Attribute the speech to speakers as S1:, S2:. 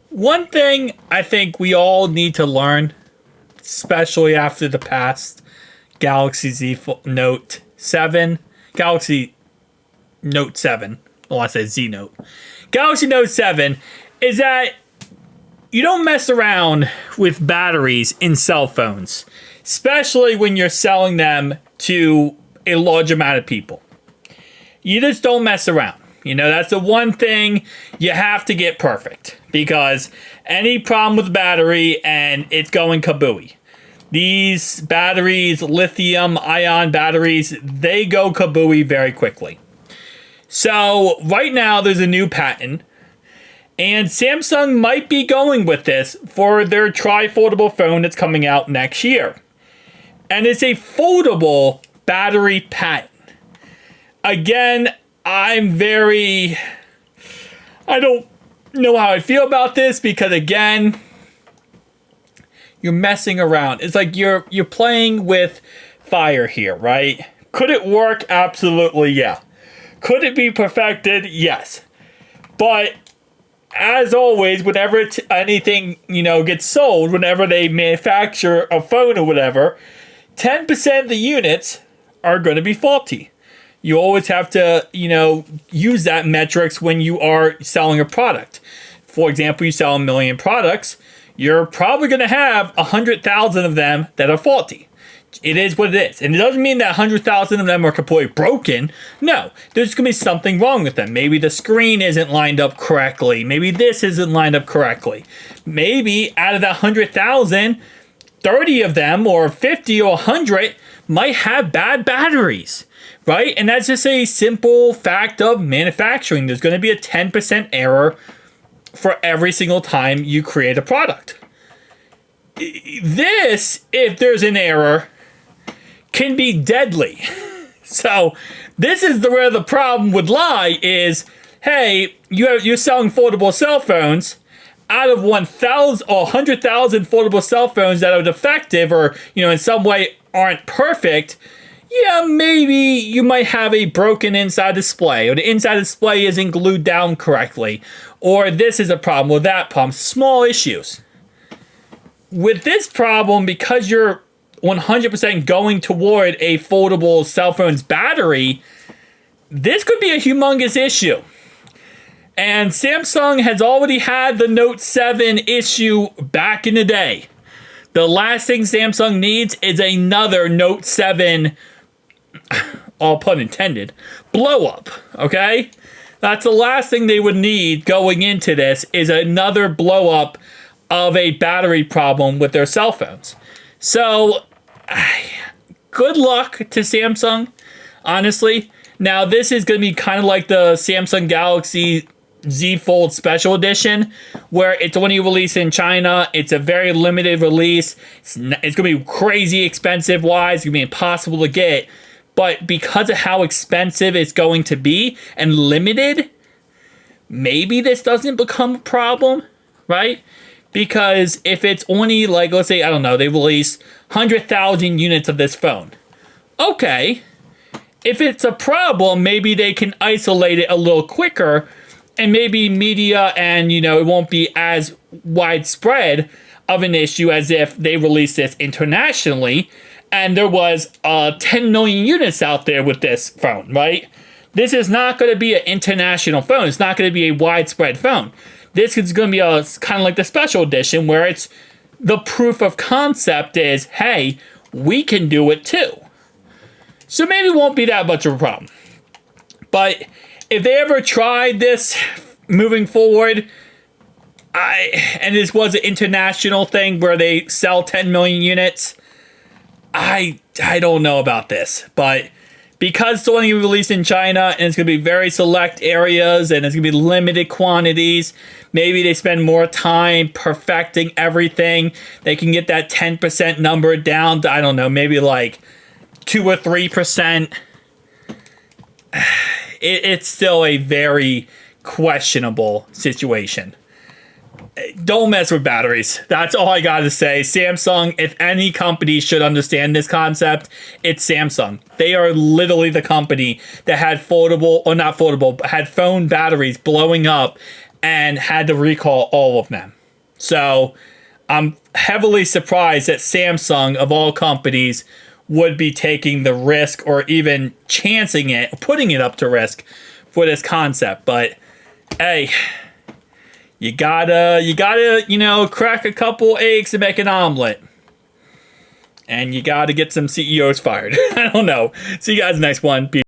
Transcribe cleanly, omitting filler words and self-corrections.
S1: One thing I think we all need to learn, especially after the past Galaxy Note 7, Galaxy Note 7, I want to say Z Note, Galaxy Note 7, is that you don't mess around with batteries in cell phones, especially when you're selling them to a large amount of people. You just don't mess around. You know, that's the one thing you have to get perfect, because any problem with the battery and it's going kabooey. These batteries, lithium ion batteries, they go kabooey very quickly. So right now there's a new patent, and Samsung might be going with this for their Tri-Foldable phone that's coming out next year. And it's a foldable battery patent. Again, I don't know how I feel about this, because again, you're messing around. It's like you're playing with fire here, right? Could it work? Absolutely, yeah. Could it be perfected? Yes. But as always, whenever anything, gets sold, whenever they manufacture a phone or whatever, 10% of the units are going to be faulty. You always have to, use that metrics when you are selling a product. For example, you sell 1 million products, you're probably going to have 100,000 of them that are faulty. It is what it is. And it doesn't mean that 100,000 of them are completely broken. No, there's going to be something wrong with them. Maybe the screen isn't lined up correctly. Maybe this isn't lined up correctly. Maybe out of that 100,000, 30 of them or 50 or 100 might have bad batteries, right? And that's just a simple fact of manufacturing. There's going to be a 10% error for every single time you create a product. This, if there's an error, can be deadly. So this is where the problem would lie is, hey, you're selling foldable cell phones. Out of 1,000 or 100,000 foldable cell phones that are defective or, in some way aren't perfect, yeah, maybe you might have a broken inside display, or the inside display isn't glued down correctly, or this is a problem or that problem. Small issues. With this problem, because you're 100% going toward a foldable cell phone's battery, this could be a humongous issue. And Samsung has already had the Note 7 issue back in the day. The last thing Samsung needs is another Note 7, all pun intended, blow up, okay? That's the last thing they would need going into this, is another blow up of a battery problem with their cell phones. So, good luck to Samsung, honestly. Now, this is going to be kind of like the Samsung Galaxy Z Fold Special Edition, where it's only released in China. It's a very limited release. It's going to be crazy expensive wise. It's going to be impossible to get. But because of how expensive it's going to be and limited, maybe this doesn't become a problem, right? Because if it's only, like, let's say, I don't know, they release 100,000 units of this phone. Okay. If it's a problem, maybe they can isolate it a little quicker, and maybe media and, it won't be as widespread of an issue as if they released this internationally and there was 10 million units out there with this phone, right? This is not going to be an international phone. It's not going to be a widespread phone. This is going to be kind of like the special edition, where it's the proof of concept is, hey, we can do it too. So maybe it won't be that much of a problem. But if they ever tried this moving forward, and this was an international thing where they sell 10 million units, I don't know about this. But because it's only released in China and it's going to be very select areas and it's going to be limited quantities, maybe they spend more time perfecting everything. They can get that 10% number down to, I don't know, maybe like 2 or 3%. It's still a very questionable situation. Don't mess with batteries. That's all I gotta say. Samsung, if any company should understand this concept, it's Samsung. They are literally the company that had foldable, or not foldable, but had phone batteries blowing up and had to recall all of them. So I'm heavily surprised that Samsung, of all companies, would be taking the risk or even chancing it, putting it up to risk for this concept. But hey, you gotta, crack a couple eggs to make an omelet. And you gotta get some CEOs fired. I don't know. See you guys next one. Peace.